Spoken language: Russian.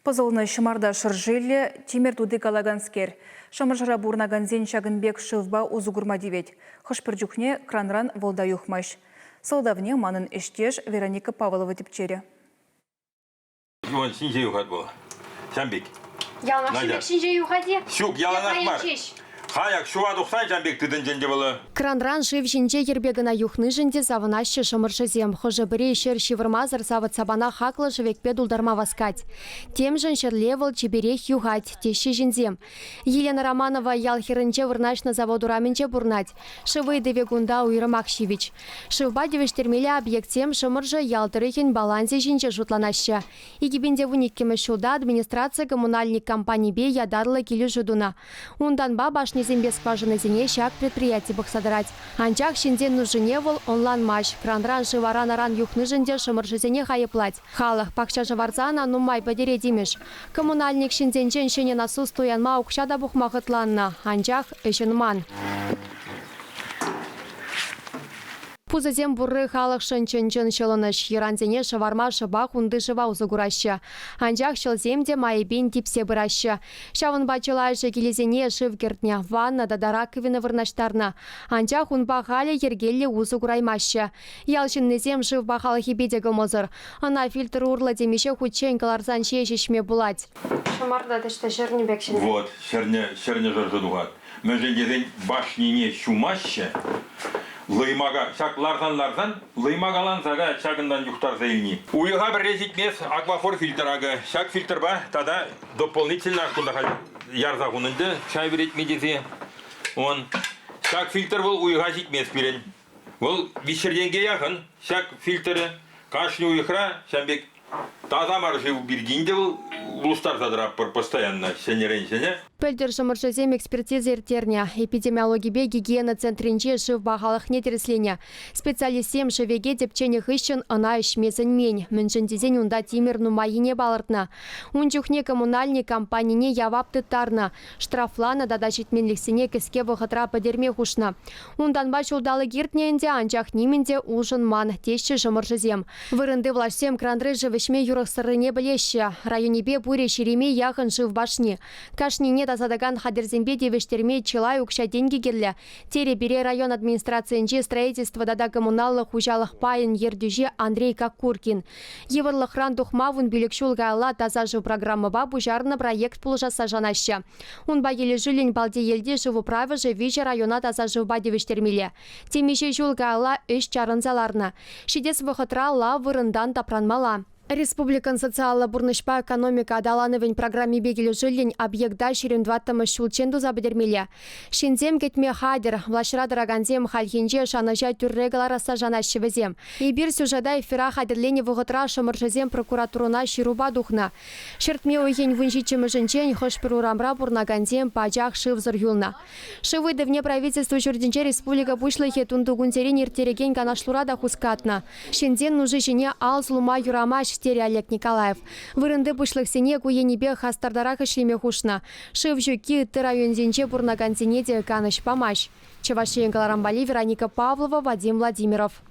Позылны шымарда шыржилі, темір туды калаганскер. Шамыржара бурнаганзен шагынбек шывба узугурма девет. Хышпыр жүхне кранран волда юхмаш. Солдавне манын іштеш Вероника Павлова тепчері. Вон синже юхат бұл. Жамбек. Ялнақ синже юхаде? Шук, яланақ бар. Хаяк шуа дұқсан жамбек тыдын женде болы. Кранран шив жинже ербегіна юхны жинде завынашы шымыршызем. Хыжы бірі шер шивырмазыр савыт сабана хаклы живекпе дулдарма васкать. Тем жын шерлевыл чеберех юхать, тещи жинзем. Елена Романова ял херінче вырнашны заводу раменче бурнать. Шывы девегунда уйрымак шивич. Шывба девештермелі объектем шымыржы ялтырыхен балансе жинче жутланашы. Игибенде вуниткемі шуда администрация коммунальник компании бе ядарлы келі жудуна. Ундан ба башни зембе скважины зене шак предприятий бахсадрать. Анчах шинден нужыне вол онлайн матч. Кранран шываран-аран юхны жинде шымыршызене хайыплать. Халах пакча жыварзана нумай бадере димеш. Коммунальник шинденчен шене насу стоянма укшада бухмахытланна. Анчах эшенман. Пузазем бурры халық шынчын шылыныш. Еранзене шыварма шыба хунды шыва узыгураща. Анчах шылземде майыбен типсе быраща. Шавын бачылайшы келезене шывгертня. Ванна да раковина вырнаштарна. Анчах унба халі ергелі узыгураймаща. Ялшыннезем шывба халы хибедегі мызыр. Ана фильтр урлы демеше худчен каларзан шешешме булать. Шамарда дышты жирни бекшін. Вот, шерне жыржы дуғат. Мөжендеден башнине шумаща. Лыймага, шак ларзан, лыймагалан зага шагындан юхтар зейни. Уйга бір резитмес аквафор фильтрага. Шак фильтр ба, тада дополнительно кундаха ярза гунынды, чай берет медизе. Он шак фильтр был уйга житмес берен. Был вечерденге яхын, шак фильтры, кашни уйхра, шамбек таза маржи биргинде был, лустар задрап постоянно, сенерен-сене. Пөлдер шымыршызем экспертиза ертерня. Эпидемиологибе гигиена центринче шыв бағалық нетереслене. Специалистем шывеге депчене хыщын ына ішмесін мен. Міншіндезен унда тимер нумайыне балыртна. Унчухне коммунальный компанийне явапты тарна. Штрафлана дада жетменліксіне кіске вғытра падерме хушна. Ундан баш улдалы гиртнеенде анчах неменде ужын ман. Тешчі шымыршызем. Вырынды влашсем крандры живышме юрық сырыне білеші. Районебе буре шереме яғын жыв башни. Кашнине тазадаган хадерзембе девештерме чылай укша деньги герлі. Тере бере район администрациянче строительство дада коммуналлық хужалық пайын ердюже Андрей Кокуркин. Еврлық ран духмавын бүлікшул гайла таза жыв программы ба бұжарны проект пулжаса жанашы. Унба елі жылен балде елде жыву правы живиже района таза жывба девештермеле. Темеше жул гайла үш чарынзаларны. Шидес вғытра ла вырындан тапранмала. Республикан социалы бурнышпа экономика адаланывень программе бегелі жылен объектда шерен дваттымы шулченду забедермеле. Шинзем кетме хадер, влашра драганзем хальхинже шанажа тюррегалараса жанашчывызем. И бир сюжада эфира хадерлене вғытра шымыржызем прокуратуруна шируба духна. Шертме ойген вуншичымы жынчен хошпирурамра бурнаганзем пачах шывзыр юлна. Шывы девне правительству жүрдінче республика бушлыхе тундугунтерен ертереген канашлурада хускатна. Шинзен нужы жіне ал злума юрамаш Олег Николаев. Вырынды бұшлық сене куенебе хастардарақ ішлеме хушна. Шыв жүкі ты районзенче бурнагансене де каныш памаш. Чевашен Каларамбали, Вероника Павлова, Вадим Владимиров.